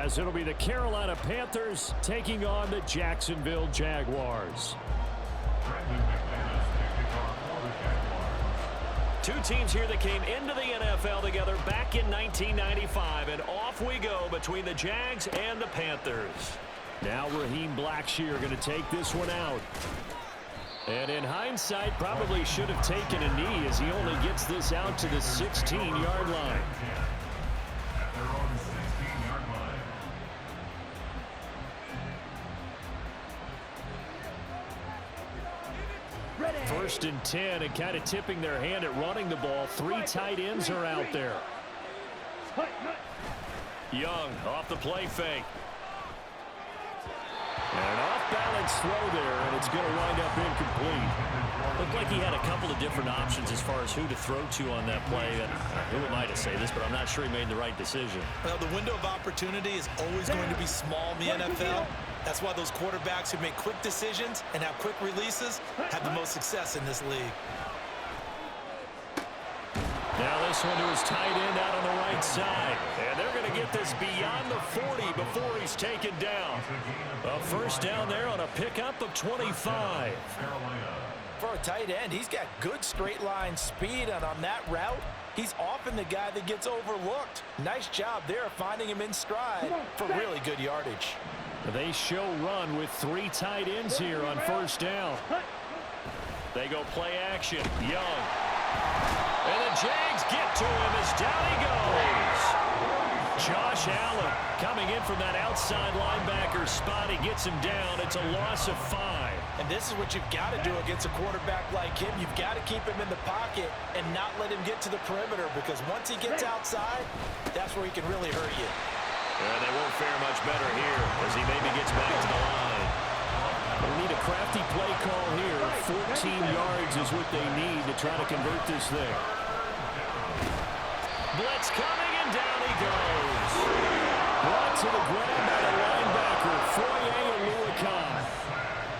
as it'll be the Carolina Panthers taking on the Jacksonville Jaguars. Two teams here that came into the NFL together back in 1995, and off we go between the Jags and the Panthers. Now Raheem Blackshear going to take this one out. And in hindsight, probably should have taken a knee as he only gets this out to the 16-yard line. First and 10, and kind of tipping their hand at running the ball. Three tight ends are out there. Young off the play fake. And an off-balance throw there, and it's going to wind up incomplete. Looked like he had a couple of different options as far as who to throw to on that play. And who am I to say this, but I'm not sure he made the right decision. Well, the window of opportunity is always going to be small in the NFL. That's why those quarterbacks who make quick decisions and have quick releases have the most success in this league. Now this one to his tight end out on the right side. And they're going to get this beyond the 40 before he's taken down. A first down there on a pickup of 25. For a tight end, he's got good straight line speed, and on that route, he's often the guy that gets overlooked. Nice job there finding him in stride for really good yardage. They show run with three tight ends here on first down. They go play action. Young. And the Jags get to him as down he goes. Josh Allen coming in from that outside linebacker spot. He gets him down. It's a loss of 5. And this is what you've got to do against a quarterback like him. You've got to keep him in the pocket and not let him get to the perimeter, because once he gets outside, that's where he can really hurt you. And they won't fare much better here as he maybe gets back to the line. They need a crafty play call here. 14 yards is what they need to try to convert this thing. Blitz coming, and down he goes. Brought to the ground by the linebacker, Foye Oluokun.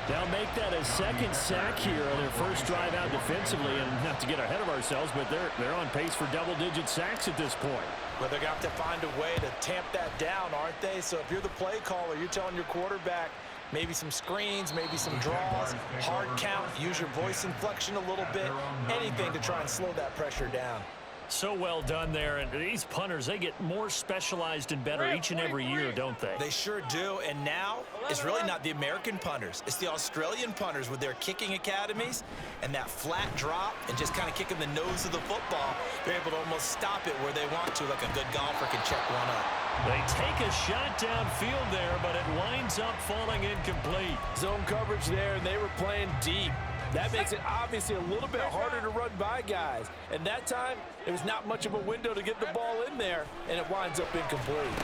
They'll make that a second sack here on their first drive out defensively. And not to get ahead of ourselves, but they're on pace for double-digit sacks at this point. Well, they're going to have to find a way to tamp that down, aren't they? So if you're the play caller, you're telling your quarterback maybe some screens, maybe some draws, hard count, use your voice inflection a little bit, anything to try and slow that pressure down. So well done there. And these punters, they get more specialized and better each and every year, don't they? They sure do. And now it's really not the American punters. It's the Australian punters with their kicking academies and that flat drop and just kind of kicking the nose of the football. They're able to almost stop it where they want to, like a good golfer can check one up. They take a shot downfield there, but it winds up falling incomplete. Zone coverage there, and they were playing deep. That makes it obviously a little bit harder to run by guys. And that time, it was not much of a window to get the ball in there, and it winds up incomplete.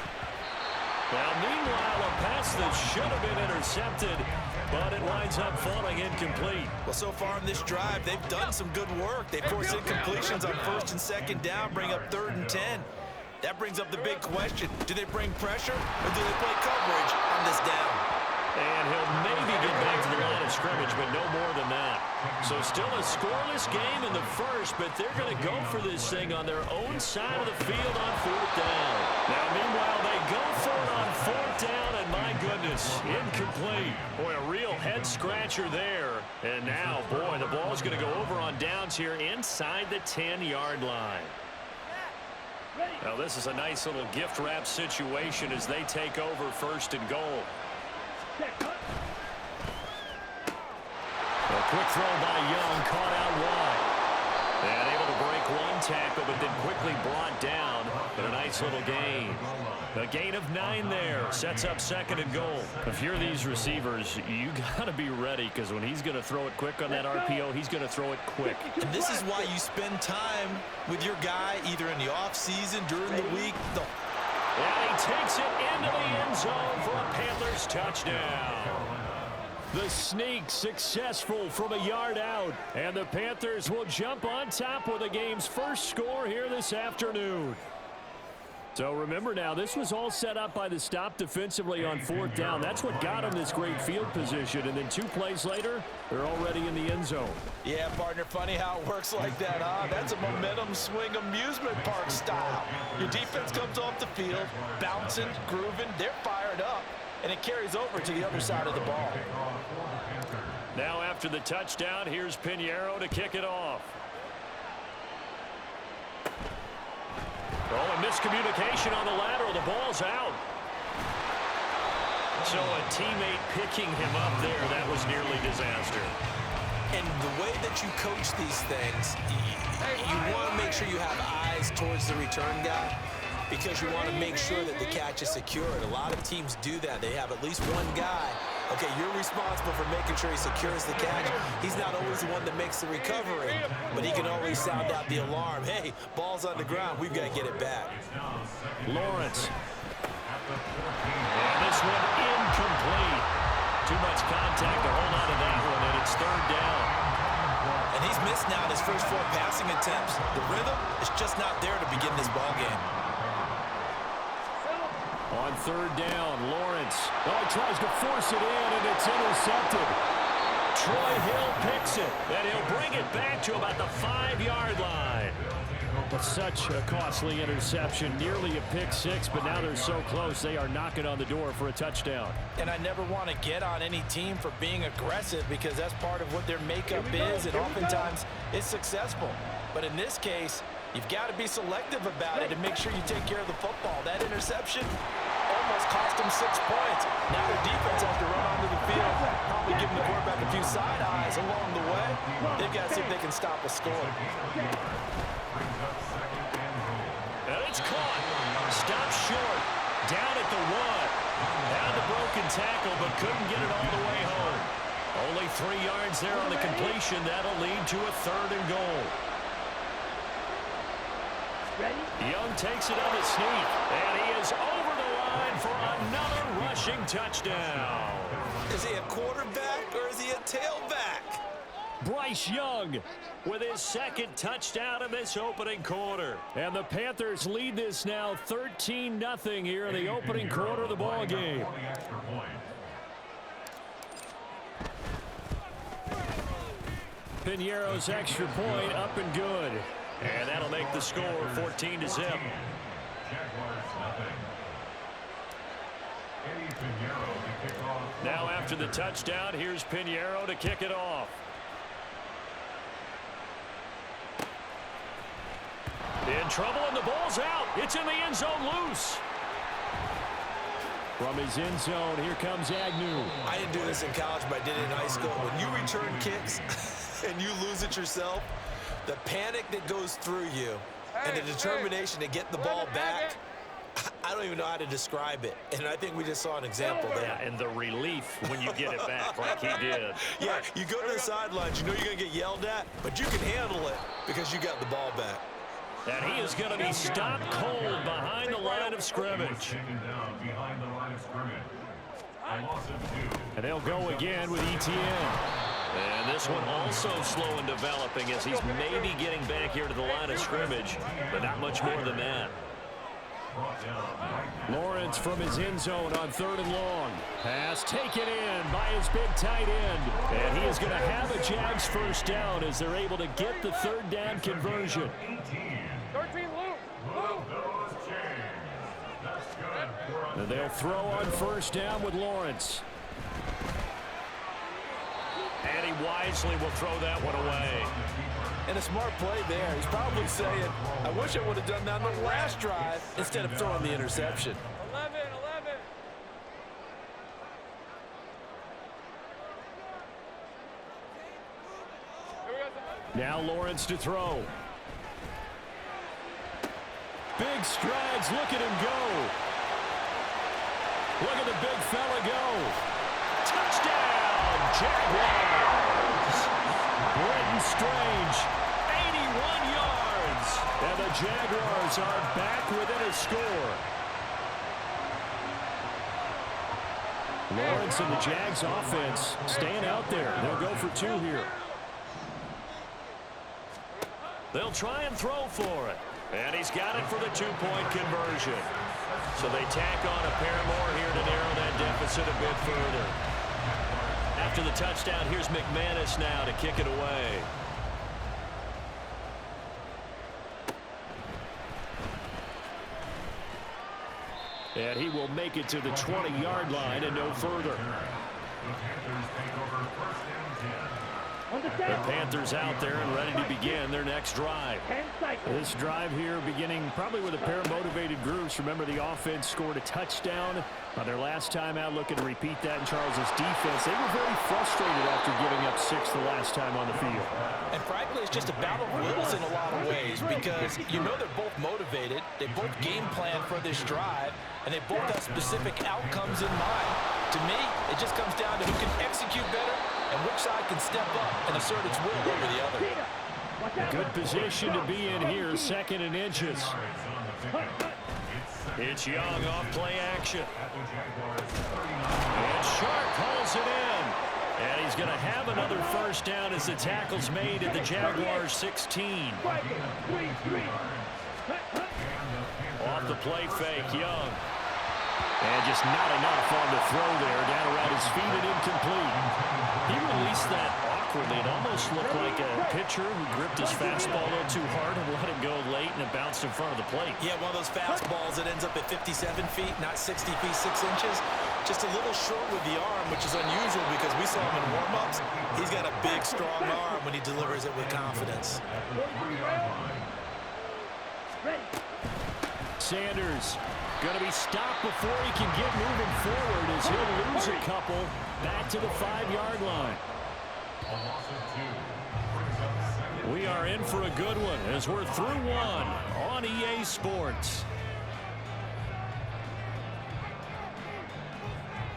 Now, meanwhile, a pass that should have been intercepted, but it winds up falling incomplete. Well, so far in this drive, they've done some good work. They forced incompletions on first and second down, bring up 3rd and 10. That brings up the big question. Do they bring pressure, or do they play coverage on this down? And he'll maybe get back to the line of scrimmage, but no more than that. So still a scoreless game in the first, but they're going to go for this thing on their own side of the field on 4th down. Now, meanwhile, they go for it on 4th down, and my goodness, incomplete. Boy, a real head-scratcher there. And now, boy, the ball's going to go over on downs here inside the 10-yard line. Now, this is a nice little gift wrap situation as they take over 1st and goal. A quick throw by Young, caught out wide. And able to break one tackle, but then quickly brought down. But a nice little gain. A gain of 9 there. Sets up 2nd and goal. If you're these receivers, you got to be ready, because when he's going to throw it quick on that RPO, he's going to throw it quick. And this is why you spend time with your guy, either in the offseason, during the week. And he takes it into the end zone for a Panthers touchdown. The sneak successful from a yard out. And the Panthers will jump on top with the game's first score here this afternoon. So remember now, this was all set up by the stop defensively on 4th down. That's what got them this great field position. And then 2 plays later, they're already in the end zone. Yeah, partner, funny how it works like that, huh? That's a momentum swing amusement park style. Your defense comes off the field, bouncing, grooving, they're fired up, and it carries over to the other side of the ball. Now after the touchdown, here's Pinheiro to kick it off. Oh, a miscommunication on the lateral. The ball's out. So a teammate picking him up there, that was nearly disaster. And the way that you coach these things, you want to make sure you have eyes towards the return guy because you want to make sure that the catch is secured. A lot of teams do that. They have at least one guy. Okay, you're responsible for making sure he secures the catch. He's not always the one that makes the recovery, but he can always sound out the alarm. Hey, ball's on the ground. We've got to get it back. Lawrence. And this one incomplete. Too much contact to hold on to that one, and it's 3rd down. And he's missed now his first 4 passing attempts. The rhythm is just not there to begin this ball game. On 3rd down, Lawrence. Oh, he tries to force it in, and it's intercepted. Troy Hill picks it, and he'll bring it back to about the 5-yard line. But such a costly interception, nearly a pick 6, but now they're so close they are knocking on the door for a touchdown. And I never want to get on any team for being aggressive because that's part of what their makeup is, and oftentimes it's successful. But in this case, you've got to be selective about it and make sure you take care of the football. That interception almost cost them 6 points. Now their defense has to run onto the field, probably giving the quarterback a few side eyes along the way. They've got to see if they can stop a score. And it's caught. Stopped short. Down at the 1. Had the broken tackle, but couldn't get it all the way home. Only 3 yards there on the completion. That'll lead to a 3rd and goal. Young takes it on the sneak, and he is over the line for another rushing touchdown. Is he a quarterback or is he a tailback? Bryce Young with his 2nd touchdown in this opening quarter. And the Panthers lead this now 13-0 here in the opening quarter of the ball game. Pinheiro's extra point up and good. And that'll make the score 14-0. Now after the touchdown, here's Pinheiro to kick it off. In trouble, and the ball's out. It's in the end zone loose. From his end zone, here comes Agnew. I didn't do this in college, but I did it in high school. When you return kicks and you lose it yourself, the panic that goes through you and the determination to get the ball back, I don't even know how to describe it. And I think we just saw an example there. Yeah, and the relief when you get it back like he did. Yeah, you go to the sidelines, you know you're going to get yelled at, but you can handle it because you got the ball back. And he is going to be stopped cold behind the line of scrimmage. And they'll go again with Etienne. And this one also slow in developing as he's maybe getting back here to the line of scrimmage, but not much more than that. Lawrence from his end zone on 3rd and long. Pass taken in by his big tight end. And he is going to have a Jags 1st down as they're able to get the 3rd down conversion. 13 Luke. And they'll throw on 1st down with Lawrence. And he wisely will throw that one away. And a smart play there. He's probably saying, I wish I would have done that on the last drive instead of throwing the interception. 11. Now Lawrence to throw. Big strides. Look at him go. Look at the big fella go. Touchdown, Jaguars. Britton Strange, 81 yards. And the Jaguars are back within a score. Lawrence and the Jags offense staying out there. They'll go for 2 here. They'll try and throw for it. And he's got it for the two-point conversion. So they tack on a pair more here to narrow that deficit a bit further. After the touchdown, here's McManus now to kick it away. And he will make it to the 20-yard line and no further. The Panthers out there and ready to begin their next drive. This drive here beginning probably with a pair of motivated groups. Remember, the offense scored a touchdown on their last time out, looking to repeat that in Charles's defense. They were very frustrated after giving up 6 the last time on the field. And frankly, it's just a battle of wills in a lot of ways because you know they're both motivated. They both game plan for this drive, and they both have specific outcomes in mind. To me, it just comes down to who can execute better and which side can step up and assert its will over the other. Good position to be in here, 2nd and inches. It's Young off play action. And Sharp hauls it in. And he's going to have another first down as the tackle's made at the Jaguars' 16. Off the play fake, Young. And just not enough on the throw there. Down around his feet and incomplete. He released that awkwardly. It almost looked like a pitcher who gripped his fastball a little too hard and let it go late, and it bounced in front of the plate. Yeah, one of those fastballs that ends up at 57 feet, not 60 feet, 6 inches. Just a little short with the arm, which is unusual because we saw him in warm-ups. He's got a big, strong arm when he delivers it with confidence. Sanders going to be stopped before he can get moving forward as he'll lose a couple back to the 5-yard line. We are in for a good one as we're through one on EA Sports.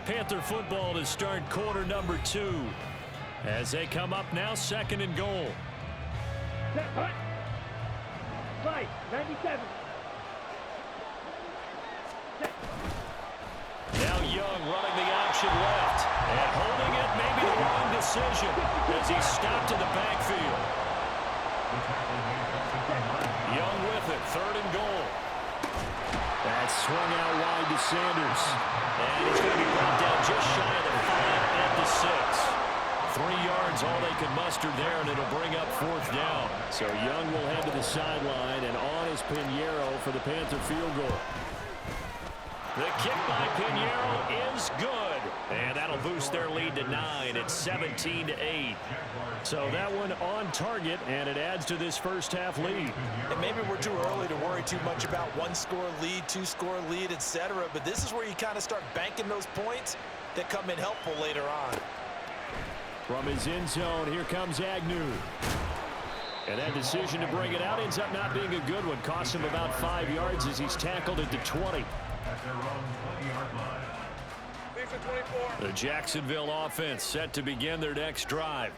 Panther football to start quarter number 2 as they come up now 2nd and goal. Right, 97. Now Young running the option left and holding it, maybe the wrong decision as he stopped in the backfield. Young with it, 3rd and goal. That swung out wide to Sanders. And he's going to be brought down just shy of the 5 at the 6. 3 yards, all they can muster there, and it'll bring up 4th down. So Young will head to the sideline, and on is Pinheiro for the Panther field goal. The kick by Pinheiro is good. And that'll boost their lead to 9. It's 17-8. So that one on target, and it adds to this first half lead. And maybe we're too early to worry too much about 1-score lead, 2-score lead, etc. But this is where you kind of start banking those points that come in helpful later on. From his end zone, here comes Agnew. And that decision to bring it out ends up not being a good one. Cost him about 5 yards as he's tackled at the 20. The Jacksonville offense set to begin their next drive.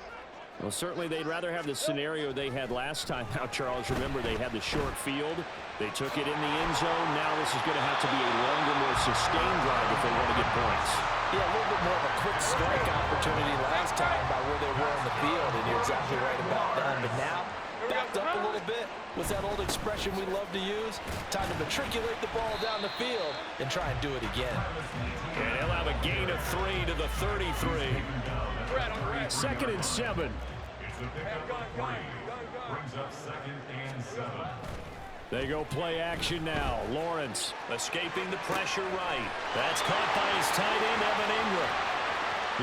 Well, certainly they'd rather have the scenario they had last time out, Charles. Remember, they had the short field. They took it in the end zone. Now this is going to have to be a longer, more sustained drive if they want to get points. Yeah, a little bit more of a quick strike opportunity last time by where they were on the field, and you're exactly right about that. But now, backed up a little bit. What's that old expression we love to use? Time to matriculate the ball down the field and try and do it again. And he'll have a gain of 3 to the 33. 2nd and 7. They go play action now. Lawrence Escaping the pressure right. That's caught by his tight end, Evan Ingram.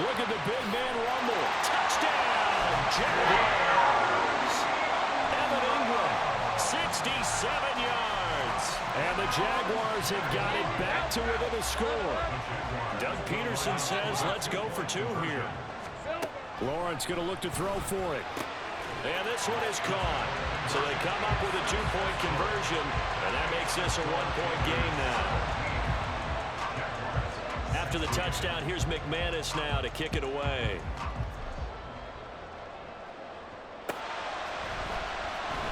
Look at the big man rumble. Touchdown, Jaguars! Evan Ingram, 67 yards. and the Jaguars have got it back to within a score. Doug Peterson says, let's go for 2 here. Lawrence going to look to throw for it. And this one is caught. So they come up with a 2-point conversion, and that makes this a 1-point game now. After the touchdown, here's McManus now to kick it away.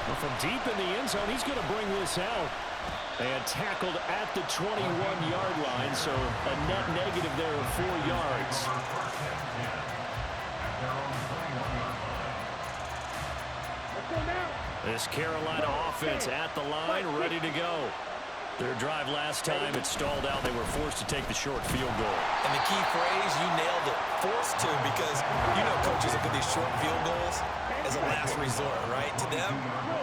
Well, from deep in the end zone, he's going to bring this out. And tackled at the 21-yard line, so a net negative there of 4 yards. Let's go now. This Carolina offense at the line, ready to go. Their drive last time, it stalled out. They were forced to take the short field goal. And the key phrase, you nailed it, forced to, because you know coaches look at these short field goals as a last resort, right? To them,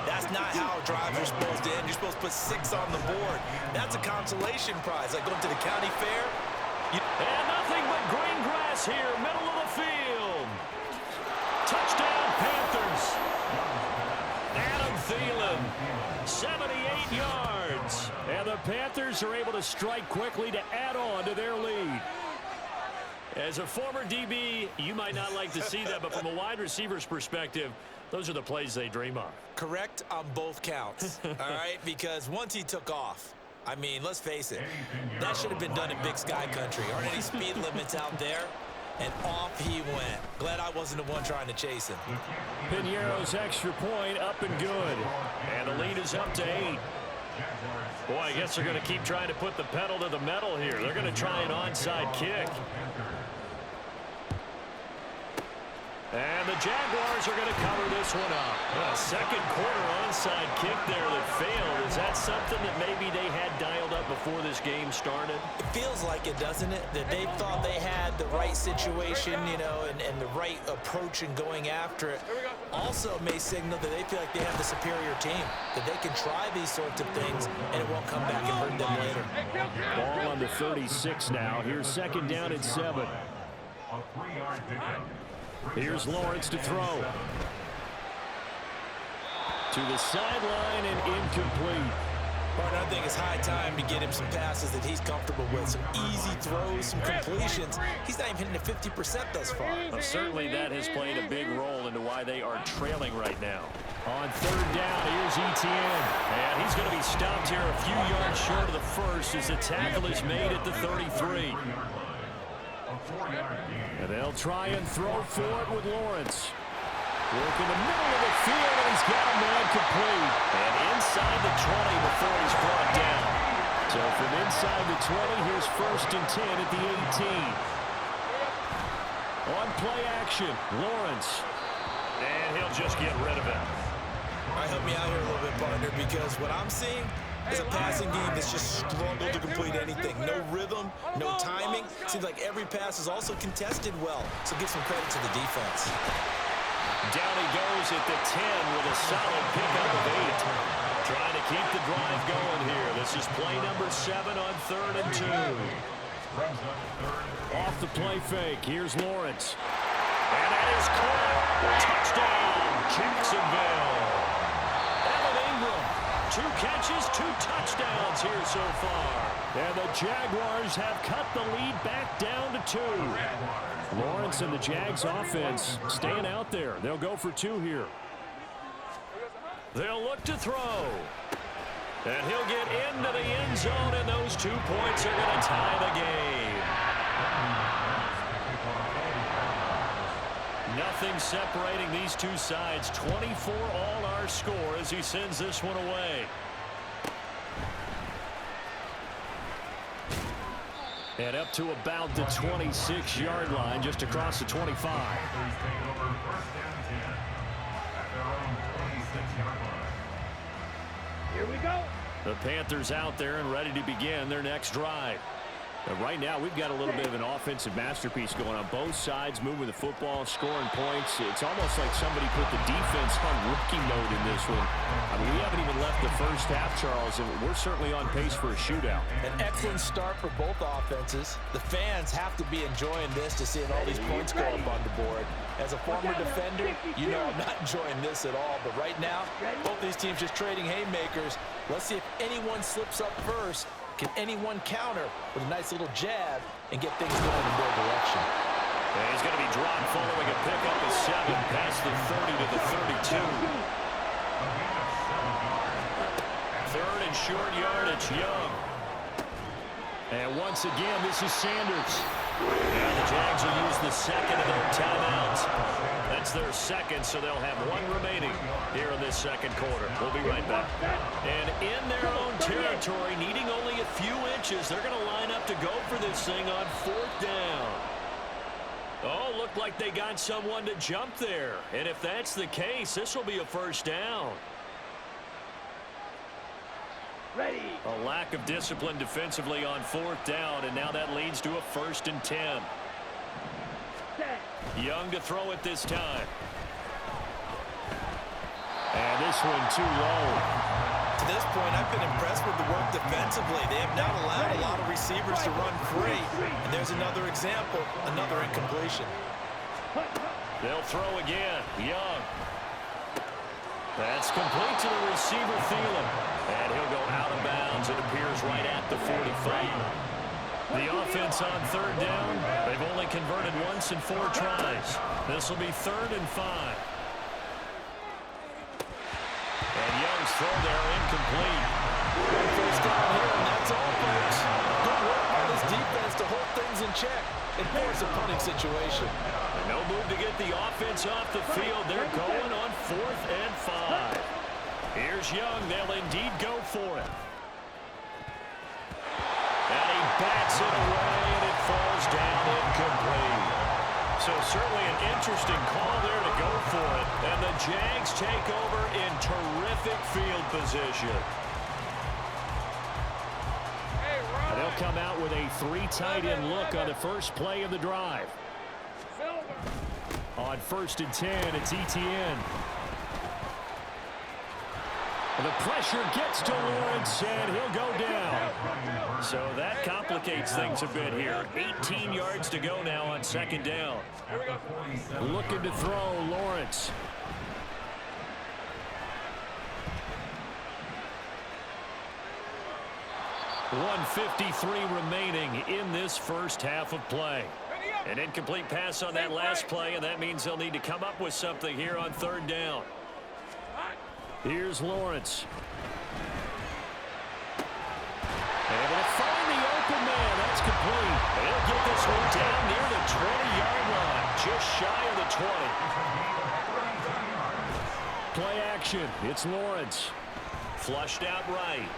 that's not how drives are supposed to end. You're supposed to put 6 on the board. That's a consolation prize, like going to the county fair. And nothing but green grass here, middle of the field. Touchdown, Panthers. Adam Thielen, 78 yards. And the Panthers are able to strike quickly to add on to their lead. As a former DB, you might not like to see that, but from a wide receiver's perspective, those are the plays they dream of. Correct on both counts, all right? Because once he took off, I mean, let's face it, that should have been done in Big Sky Country. Aren't any speed limits out there? And off he went. Glad I wasn't the one trying to chase him. Piñeiro's extra point up and good. And the lead is up to 8. Boy, I guess they're going to keep trying to put the pedal to the metal here. They're going to try an onside kick. And the Jaguars are going to cover this one up. A second quarter onside kick there that failed. Is that something that maybe they had dialed up before this game started? It feels like it, doesn't it? That they thought they had the right situation, you know, and the right approach in going after it. Also may signal that they feel like they have the superior team, that they can try these sorts of things and it won't come back and hurt them later. Ball on the 36 now. Here's second down and 7. Here's Lawrence to throw. To the sideline and incomplete. Partner, I think it's high time to get him some passes that he's comfortable with. Some easy throws, some completions. He's not even hitting the 50% thus far. Well, certainly that has played a big role into why they are trailing right now. On third down, here's Etienne. And he's going to be stopped here a few yards short of the first as the tackle is made at the 33. And they'll try and throw for it with Lawrence. Work in the middle of the field, and he's got a man complete. And inside the 20 before he's brought down. So from inside the 20, here's first and 10 at the 18. On play action, Lawrence. And he'll just get rid of it. All right, help me out here a little bit, partner, because what I'm seeing is a passing game that's just struggled to complete anything. No rhythm, no timing. Seems like every pass is also contested well. So give some credit to the defense. Down he goes at the 10 with a solid pickup of 8. Trying to keep the drive going here. This is play number 7 on 3rd and 2. Off the play fake. Here's Lawrence. And that is caught. Touchdown, Jacksonville. Evan Ingram. 2 catches, 2 touchdowns here so far. And the Jaguars have cut the lead back down to 2. Lawrence and the Jags offense staying out there. They'll go for 2 here. They'll look to throw. And he'll get into the end zone, and those 2 points are going to tie the game. Nothing separating these two sides. 24 all our score as he sends this one away. And up to about the 26-yard line, just across the 25. Here we go. The Panthers out there and ready to begin their next drive. But right now, we've got a little bit of an offensive masterpiece going on. Both sides moving the football, scoring points. It's almost like somebody put the defense on rookie mode in this one. I mean, we haven't even left the first half, Charles, and we're certainly on pace for a shootout. An excellent start for both offenses. The fans have to be enjoying this to seeing all these points go up on the board. As a former defender, you know I'm not enjoying this at all. But right now, both these teams just trading haymakers. Let's see if anyone slips up first. Can anyone counter with a nice little jab and get things going in their direction? And he's going to be dropped following a pickup of 7 past the 30 to the 32. 3rd and short yardage, Young. And once again, this is Sanders. And the Jags will use the second of their timeouts. That's their second, so they'll have 1 remaining here in this second quarter. We'll be right back. And in their own territory, needing only a few inches, they're going to line up to go for this thing on 4th down. Oh, looked like they got someone to jump there. And if that's the case, this will be a first down. Ready. A lack of discipline defensively on 4th down, and now that leads to a 1st and 10. Set. Young to throw it this time. And this one too low. To this point, I've been impressed with the work defensively. They have not allowed a lot of receivers to run free. And there's another example, another incompletion. They'll throw again. Young. That's complete to the receiver, Thielen. And he'll go out of bounds. It appears right at the 45. The offense on 3rd down. They've only converted once in 4 tries. This will be 3rd and 5. And Young's throw there incomplete. First down here, and that's all, folks. Good work by this defense to hold things in check and force a punting situation. No move to get the offense off the field. They're going on 4th and 5. Here's Young. They'll indeed go for it. And he bats it away, and it falls down incomplete. So certainly an interesting call there to go for it. And the Jags take over in terrific field position. They'll come out with a 3 tight end look on the first play of the drive. On 1st and 10, it's ETN. The pressure gets to Lawrence, and he'll go down. So that complicates things a bit here. 18 yards to go now on 2nd down. Looking to throw, Lawrence. .153 remaining in this first half of play. An incomplete pass on that last play, and that means they'll need to come up with something here on 3rd down. Here's Lawrence. Able to find the open man. That's complete. He'll get this one down near the 20-yard line, just shy of the 20. Play action. It's Lawrence. Flushed out right.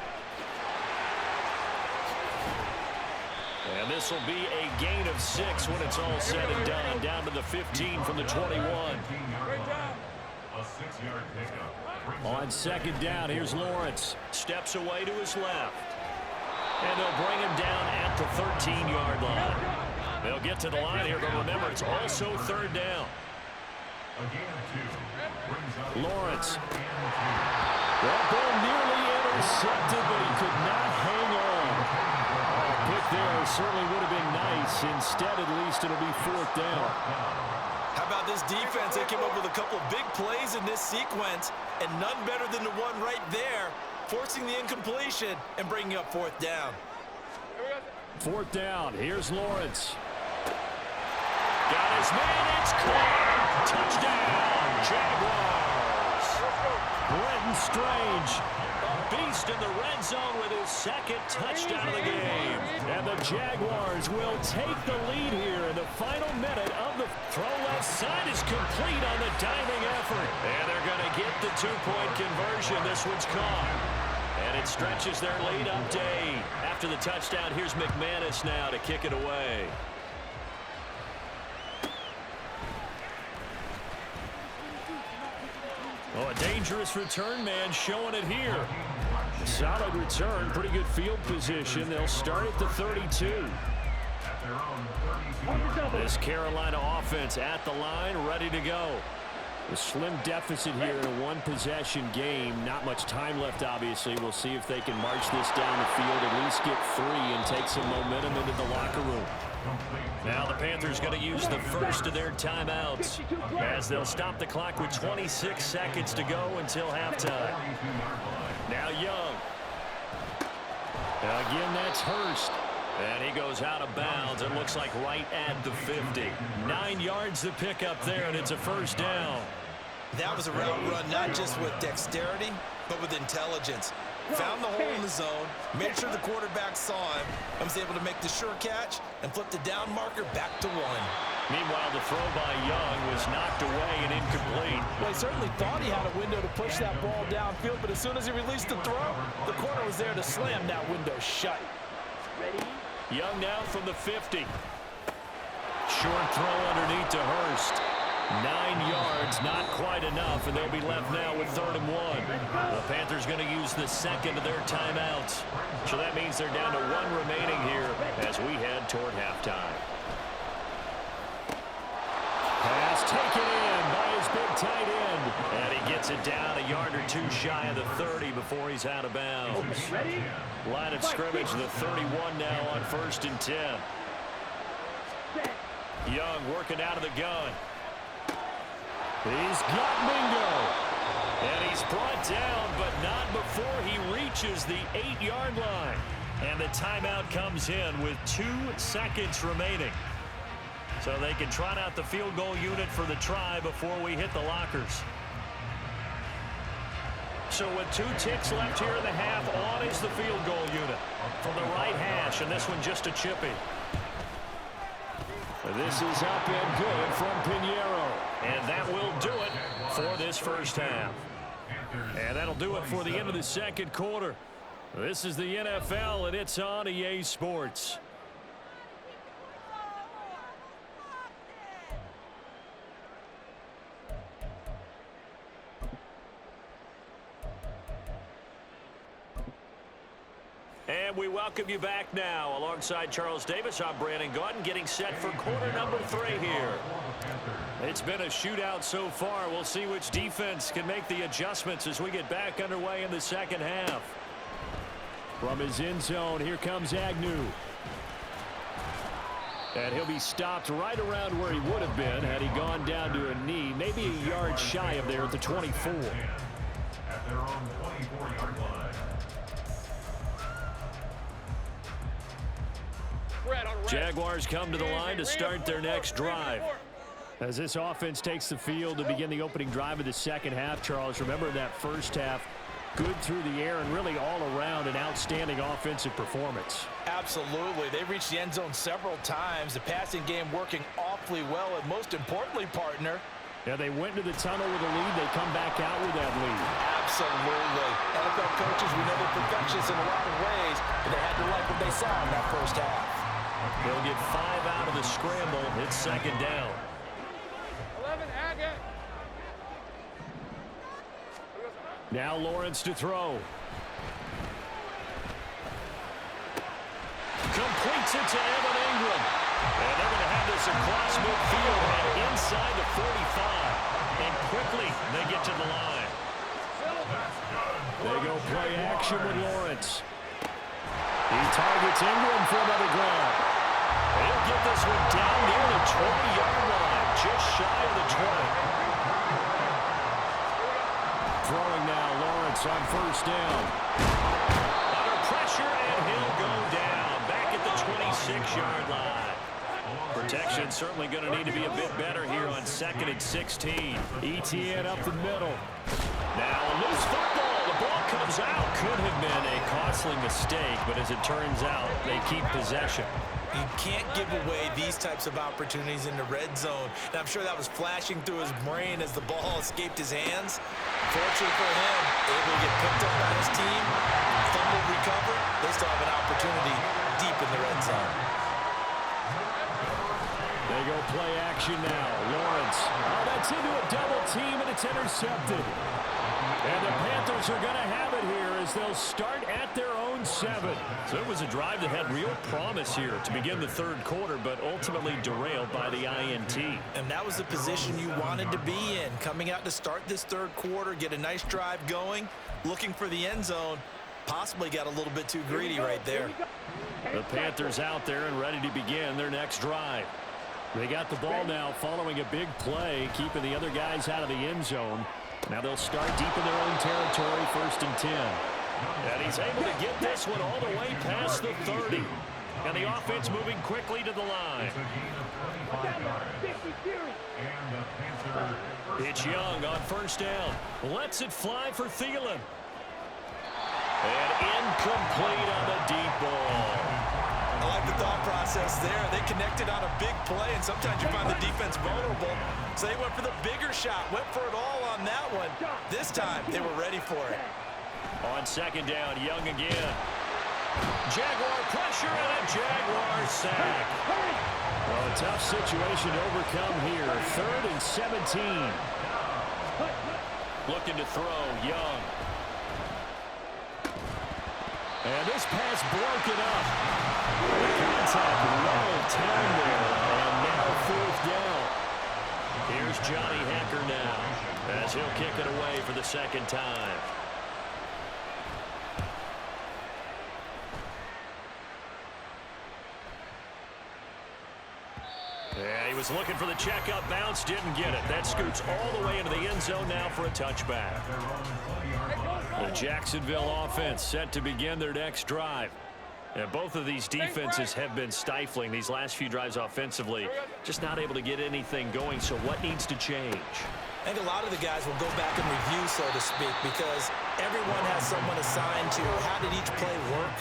And this will be a gain of 6 when it's all said and done. Down to the 15 from the 21. A 6-yard pickup. On 2nd down, here's Lawrence. Steps away to his left. And they'll bring him down at the 13-yard line. They'll get to the line here, but remember, it's also 3rd down. Lawrence. That ball nearly intercepted, but he could not hang on. Pick there certainly would have been nice. Instead, at least, it'll be 4th down. How about this defense? They came up with a couple of big plays in this sequence, and none better than the one right there, forcing the incompletion and bringing up 4th down. 4th down. Here's Lawrence. Got his man. It's caught. Touchdown, Jaguars. Brenton Strange, a beast in the red zone with his 2nd touchdown of the game. And the Jaguars will take the lead here in the final minute of the throw. Left side is complete on the diving effort. And they're going to get the 2-point conversion. This one's caught. And it stretches their lead up to 8. After the touchdown, here's McManus now to kick it away. Oh, a dangerous return man showing it here. Solid return, pretty good field position. They'll start at the 32. This Carolina offense at the line, ready to go. A slim deficit here in a one-possession game. Not much time left, obviously. We'll see if they can march this down the field, at least get 3 and take some momentum into the locker room. Now the Panthers going to use the first of their timeouts as they'll stop the clock with 26 seconds to go until halftime. Now Young. Again, that's Hurst. And he goes out of bounds. It looks like right at the 50. 9 yards to pick up there, and it's a 1st down. That was a route run not just with dexterity, but with intelligence. Found the hole in the zone, made sure the quarterback saw him, and was able to make the sure catch and flip the down marker back to 1. Meanwhile, the throw by Young was knocked away and incomplete. Well, he certainly thought he had a window to push that ball downfield, but as soon as he released the throw, the corner was there to slam that window shut. Ready? Young now from the 50. Short throw underneath to Hurst. 9 yards, not quite enough, and they'll be left now with 3rd and 1. The Panthers going to use the second of their timeouts. So that means they're down to 1 remaining here as we head toward halftime. Pass taken in by his big tight end. And he gets it down a yard or 2 shy of the 30 before he's out of bounds. Line of scrimmage, the 31 now on 1st and 10. Young working out of the gun. He's got Mingo. And he's brought down, but not before he reaches the 8-yard line. And the timeout comes in with 2 seconds remaining. So they can trot out the field goal unit for the try before we hit the lockers. So with 2 ticks left here in the half, on is the field goal unit from the right hash, and this one just a chippy. This is up and good from Pinheiro. And that will do it for this first half. And that'll do it for the end of the second quarter. This is the NFL, and it's on EA Sports. And we welcome you back now. Alongside Charles Davis, I'm Brandon Gautin, getting set for quarter number 3 here. It's been a shootout so far. We'll see which defense can make the adjustments as we get back underway in the second half. From his end zone, here comes Agnew. And he'll be stopped right around where he would have been had he gone down to a knee, maybe a yard shy of there at the 24. At their own 24-yard line. Jaguars come to the line to start their next drive. As this offense takes the field to begin the opening drive of the second half, Charles, remember that first half, good through the air and really all around an outstanding offensive performance. Absolutely. They reached the end zone several times. The passing game working awfully well, and most importantly, partner, yeah, they went into the tunnel with a lead. They come back out with that lead. absolutely. NFL coaches, we know they're perfectionists in a lot of ways, but they had to like what they saw in that first half. They'll get 5 out of the scramble. It's second down. 11, Haggett. Now Lawrence to throw. Completes it to Evan Ingram. And they're going to have this across midfield and inside the 45. And quickly they get to the line. They go play action with Lawrence. He targets Ingram for another grab. They'll get this one down near the 20-yard line, just shy of the 20. Throwing now, Lawrence on first down. Under pressure, and he'll go down back at the 26-yard line. Protection certainly going to need to be a bit better here on 2nd and 16. ETN up the middle. Now a loose football. The ball comes out. Could have been a costly mistake, but as it turns out, they keep possession. You can't give away these types of opportunities in the red zone. And I'm sure that was flashing through his brain as the ball escaped his hands. Fortunately for him, able to get picked up by his team, fumble recover. They still have an opportunity deep in the red zone. They go play action now. Lawrence. Oh, that's into a double team, and it's intercepted. And the Panthers are going to have it here as they'll start at their own 7. So it was a drive that had real promise here to begin the third quarter, but ultimately derailed by the INT. And that was the position you wanted to be in. Coming out to start this third quarter, get a nice drive going, looking for the end zone. Possibly got a little bit too greedy right there. The Panthers out there and ready to begin their next drive. They got the ball now following a big play, keeping the other guys out of the end zone. Now they'll start deep in their own territory, 1st and 10. And he's able to get this one all the way past the 30. And the offense moving quickly to the line. It's Young on first down. Lets it fly for Thielen. And incomplete on the deep ball. I like the thought process there. They connected on a big play, and sometimes you find the defense vulnerable. So they went for the bigger shot, went for it all on that one. This time, they were ready for it. On second down, Young again. Jaguar pressure and a Jaguar sack. Well, a Tough situation to overcome here. 3rd and 17. Looking to throw, Young. And this pass broken up. The contact well timed there. And now 4th down. Here's Johnny Hecker now as he'll kick it away for the 2nd time. Yeah, he was looking for the checkup bounce, didn't get it. That scoots all the way into the end zone now for a touchback. The Jacksonville offense set to begin their next drive. And both of these defenses have been stifling these last few drives offensively. Just not able to get anything going, so what needs to change? I think a lot of the guys will go back and review, so to speak, because everyone has someone assigned to how did each play work.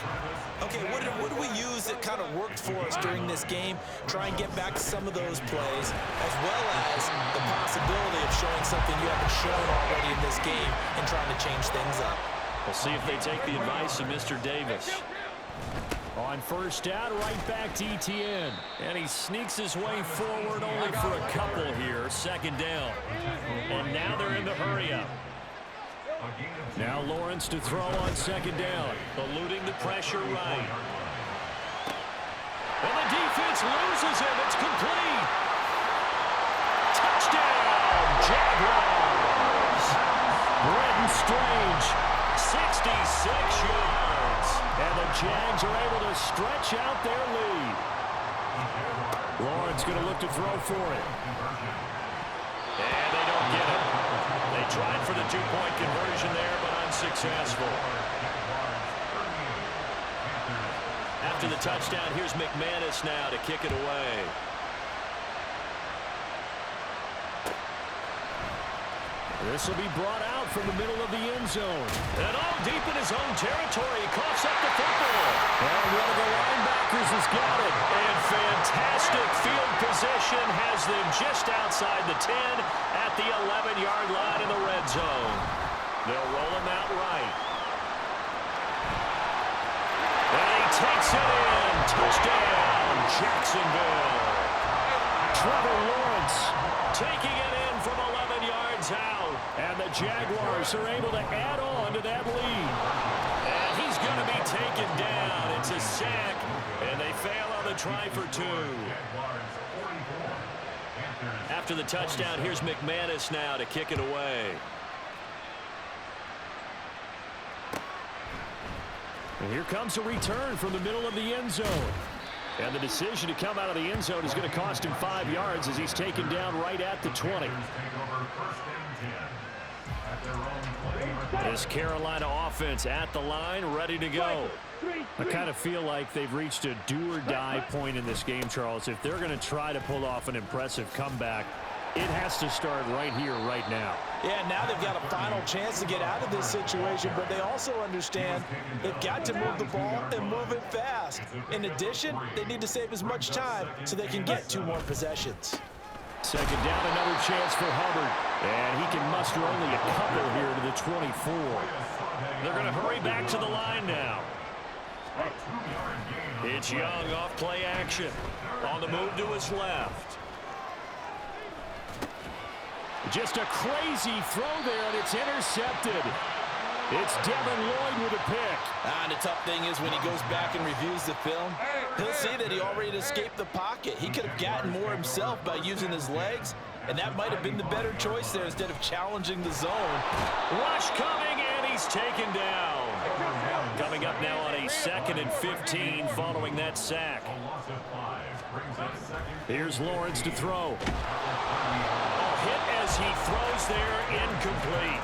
Okay, what do we use that kind of worked for us during this game? Try and get back to some of those plays, as well as the possibility of showing something you haven't shown already in this game and trying to change things up. We'll see if they take the advice of Mr. Davis. On 1st down, right back to Etienne. And he sneaks his way forward only for a couple here. 2nd down. And now they're in the hurry-up. Now Lawrence to throw on 2nd down. Eluding the pressure right. And the defense loses him. It's complete. Touchdown, Jaguars. Brenton Strange. 66 yards. And the Jags are able to stretch out their lead. Lawrence going to look to throw for it. And they don't get it. They tried for the 2-point conversion there, but unsuccessful. After the touchdown, here's McManus now to kick it away. This will be brought out from the middle of the end zone. And all deep in his own territory, he coughs up the football. And one of the linebackers has got it. And fantastic field position has them just outside the 10 at the 11-yard line in the red zone. They'll roll him out right. And he takes it in. Touchdown, Jacksonville. Trevor Lawrence taking it in from 11 yards out. And the Jaguars are able to add on to that lead. And he's going to be taken down. It's a sack, and they fail on the try for 2. After the touchdown, here's McManus now to kick it away. And here comes a return from the middle of the end zone. And the decision to come out of the end zone is going to cost him 5 yards as he's taken down right at the 20. This Carolina offense at the line, ready to go. I kind of feel like they've reached a do-or-die point in this game, Charles. If they're going to try to pull off an impressive comeback, it has to start right here, right now. Yeah, now they've got a final chance to get out of this situation, but they also understand they've got to move the ball and move it fast. In addition, they need to save as much time so they can get 2 more possessions. 2nd down, another chance for Hubbard. And he can muster only a couple here to the 24. They're going to hurry back to the line now. It's Young off play action. On the move to his left. Just a crazy throw there, and it's intercepted. It's Devin Lloyd with a pick. And the tough thing is when he goes back and reviews the film, he'll see that he already escaped the pocket. He could have gotten more himself by using his legs, and that might have been the better choice there instead of challenging the zone. Rush coming, and he's taken down. Coming up now on a 2nd and 15 following that sack. Here's Lawrence to throw. Hit as he throws there, incomplete.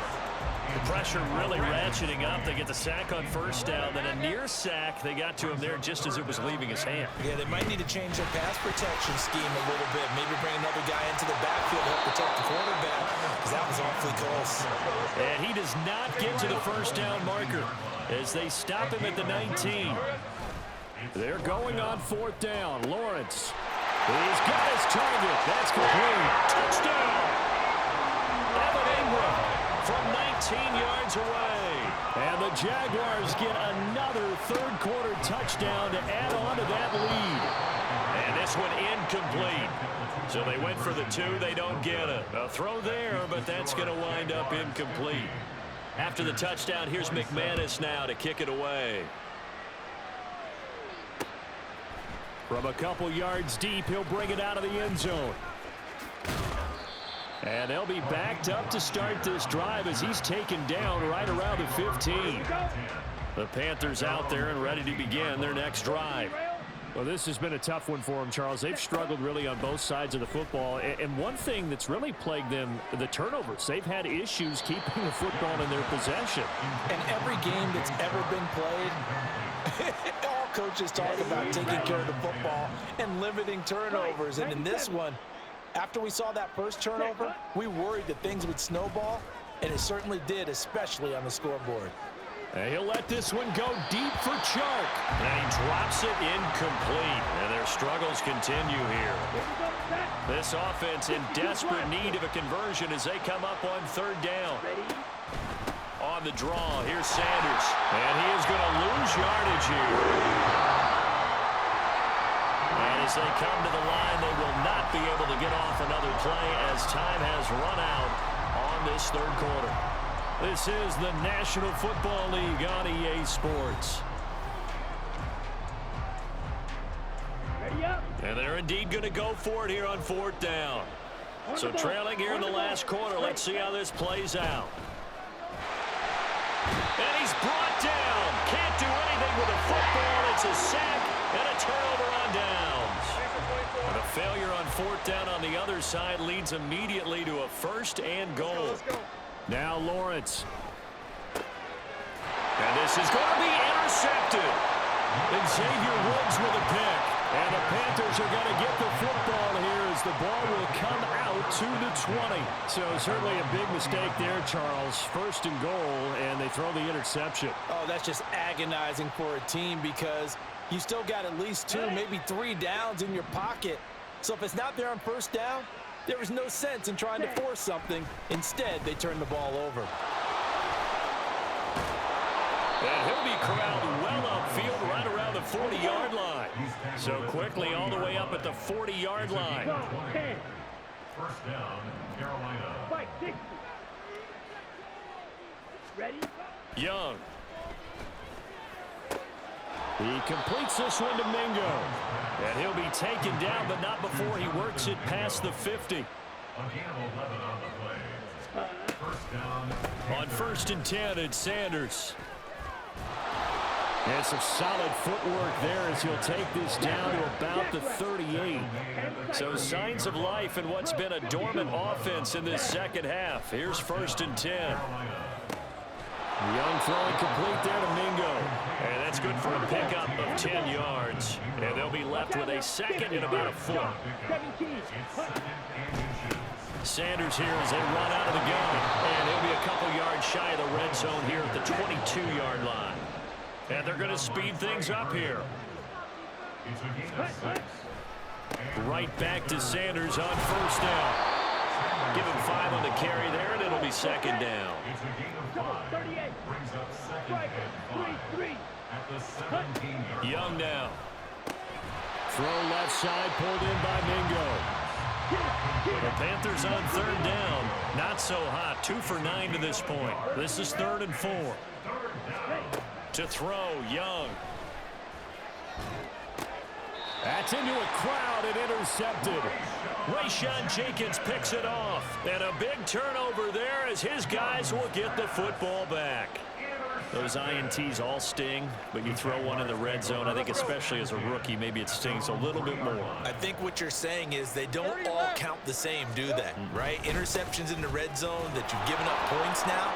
The pressure really ratcheting up. They get the sack on 1st down, then a near sack. They got to him there just as it was leaving his hand. Yeah, they might need to change their pass protection scheme a little bit. Maybe bring another guy into the backfield to help protect the quarterback, because that was awfully close. And he does not get to the 1st down marker as they stop him at the 19. They're going on 4th down. Lawrence. He's got his target. That's complete. Touchdown! Evan Ingram from 19 yards away. And the Jaguars get another third-quarter touchdown to add on to that lead. And this one incomplete. So they went for the 2. They don't get it. A throw there, but that's going to wind up incomplete. After the touchdown, here's McManus now to kick it away. From a couple yards deep, he'll bring it out of the end zone. And they'll be backed up to start this drive as he's taken down right around the 15. The Panthers out there and ready to begin their next drive. Well, this has been a tough one for them, Charles. They've struggled really on both sides of the football. And one thing that's really plagued them, the turnovers. They've had issues keeping the football in their possession. And every game that's ever been played, all coaches talk about taking care of the football and limiting turnovers. And in this one, after we saw that first turnover, we worried that things would snowball, and it certainly did, especially on the scoreboard. And he'll let this one go deep for Chark. And he drops it incomplete. And their struggles continue here. This offense in desperate need of a conversion as they come up on third down. On the draw, here's Sanders. And he is going to lose yardage here. And as they come to the line, they will not be able to get off another play as time has run out on this third quarter. This is the National Football League on EA Sports. And they're indeed going to go for it here on fourth down. So trailing here in the last quarter. Let's see how this plays out. And he's brought down. Can't do anything with the football. It's a sack and a turnover on downs. And a failure on fourth down on the other side leads immediately to a first and goal. Now Lawrence. And this is going to be intercepted. And Xavier Woods with a pick. And the Panthers are going to get the football here as the ball will come out to the 20. So certainly a big mistake there, Charles. First and goal, and they throw the interception. Oh, that's just agonizing for a team because you still got at least 2, maybe 3 downs in your pocket. So if it's not there on first down, there was no sense in trying to force something. Instead, they turned the ball over. And he'll be corralled well upfield right around the 40-yard line. So quickly all the way up at the 40-yard line. First down, Carolina. Fight 60. Ready? Young. He completes this one to Mingo. And he'll be taken down, but not before he works it past the 50. A gain of 11 on the play. First down. On first and 10, it's Sanders. And some solid footwork there as he'll take this down to about the 38. So signs of life in what's been a dormant offense in this second half. Here's first and 10. Young throwing complete there to Mingo. And that's good for a pickup of 10 yards. And they'll be left with a second and about a foot. Sanders here as they run out of the gun. And he'll be a couple yards shy of the red zone here at the 22-yard line. And they're going to speed things up here. Right back to Sanders on first down. Give him 5 on the carry there, and it'll be second down. Young now. Throw left side, pulled in by Mingo. The Panthers on third down. Not so hot. 2 for 9 to this point. This is 3rd and 4. To throw, Young. That's into a crowd and intercepted. Rayshawn Jenkins picks it off. And a big turnover there as his guys will get the football back. Those INTs all sting, but you throw one in the red zone, I think especially as a rookie, maybe it stings a little bit more. I think what you're saying is they don't all count the same, do they? Right? Interceptions in the red zone that you've given up points now,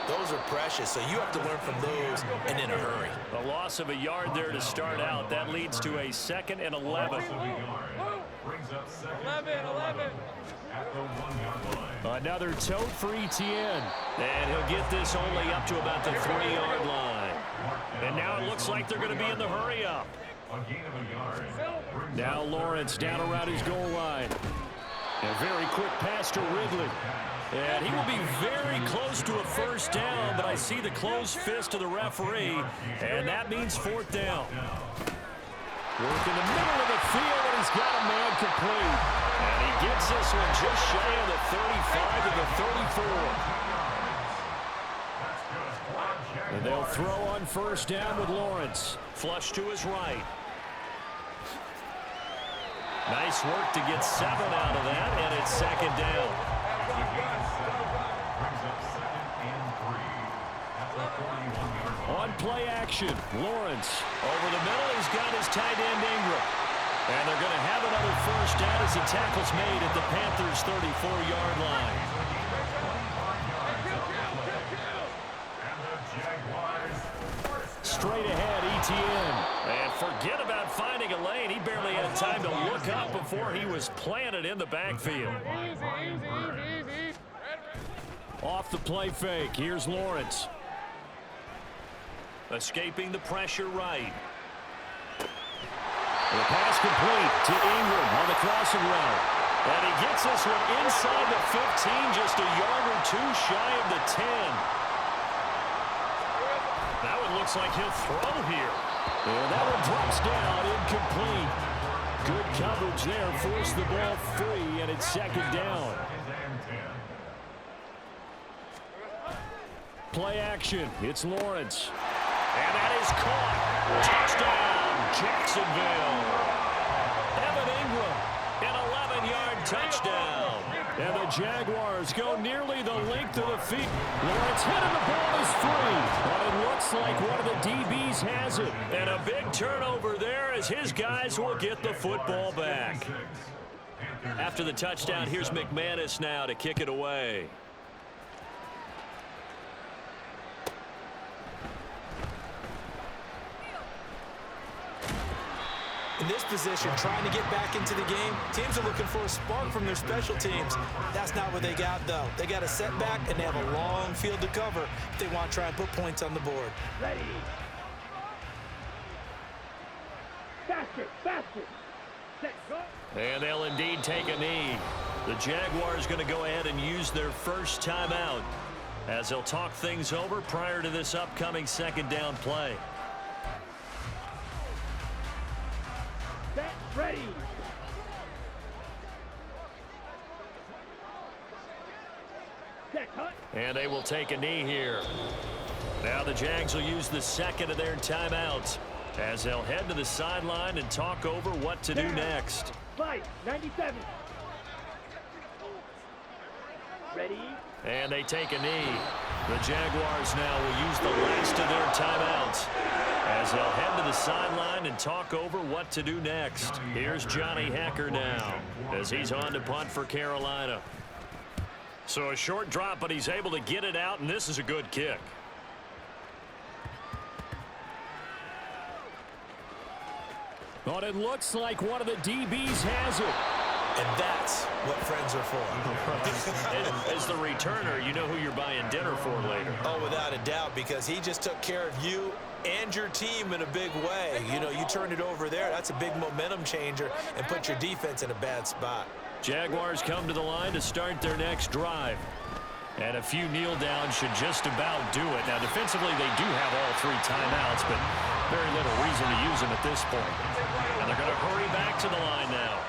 those are precious, so you have to learn from those and in a hurry. A loss of a yard there to start out. That leads to a 2nd and 11. 11. Another tote for Etienne. And he'll get this only up to about the 3-yard line. And now it looks like they're going to be in the hurry-up. Now Lawrence down around his goal line. A very quick pass to Ridley. And he will be very close to a first down, but I see the closed fist of the referee, and that means fourth down. Work in the middle of the field, and he's got a man complete. And he gets this one just shy of the 35 to the 34. And they'll throw on first down with Lawrence. Flush to his right. Nice work to get 7 out of that, and it's second down. On play action, Lawrence over the middle. He's got his tight end Ingram. And they're going to have another first down as the tackle's made at the Panthers' 34-yard line. Straight ahead, ETN. And forget about finding a lane. He barely had time to look up before he was planted in the backfield. Easy. Off the play fake, here's Lawrence. Escaping the pressure right. The pass complete to Ingram on the crossing route. And he gets this one inside the 15, just a yard or two shy of the 10. That one looks like he'll throw here. And that one drops down, incomplete. Good coverage there, forced the ball free, and it's second down. Play action, it's Lawrence. And that is caught. Touchdown, Jacksonville. Evan Ingram, an 11-yard touchdown. And the Jaguars go nearly the length of the field. Lawrence hit and the ball is free. But it looks like one of the DBs has it. And a big turnover there as his guys will get the football back. After the touchdown, here's McManus now to kick it away. In this position, trying to get back into the game, teams are looking for a spark from their special teams. That's not what they got, though. They got a setback, and they have a long field to cover if they want to try and put points on the board. Ready. Faster. Set, go. And they'll indeed take a knee. The Jaguars going to go ahead and use their first timeout as they'll talk things over prior to this upcoming second down play. Set, ready. Set, cut. And they will take a knee here. Now the Jags will use the second of their timeouts as they'll head to the sideline and talk over what to do next. Fight, 97. Ready. And they take a knee. The Jaguars now will use the last of their timeouts as they'll head to the sideline and talk over what to do next. Here's Johnny Hekker now as he's on to punt for Carolina. So a short drop, but he's able to get it out, and this is a good kick. But it looks like one of the DBs has it. And that's what friends are for. As the returner, you know who you're buying dinner for later. Oh, without a doubt, because he just took care of you and your team in a big way. You know, you turned it over there. That's a big momentum changer and put your defense in a bad spot. Jaguars come to the line to start their next drive. And a few kneel downs should just about do it. Now, defensively, they do have all three timeouts, but very little reason to use them at this point. And they're going to hurry back to the line now.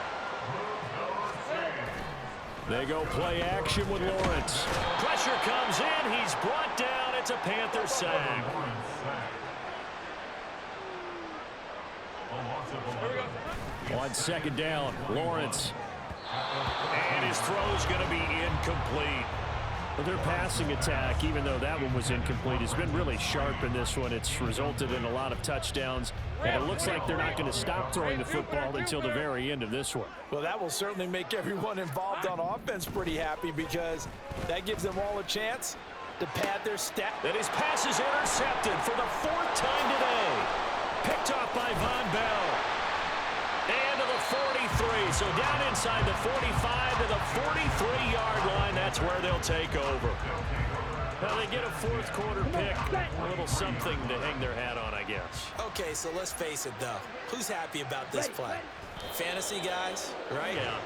They go play action with Lawrence. Pressure comes in. He's brought down. It's a Panther sack. On second down, Lawrence. And his throw's going to be incomplete. But their passing attack, even though that one was incomplete, has been really sharp in this one. It's resulted in a lot of touchdowns. And it looks like they're not going to stop throwing the football until the very end of this one. Well, that will certainly make everyone involved on offense pretty happy because that gives them all a chance to pad their stat. And his pass is intercepted for the fourth time today. Picked off by Von Bell. And to the 43. So down inside the 45 to the 43-yard line. That's where they'll take over. Now they get a fourth quarter pick. A little something to hang their hat on, I guess. Okay, so let's face it, though. Who's happy about this play? Fantasy guys, right? Yeah.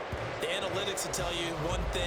The analytics will tell you one thing.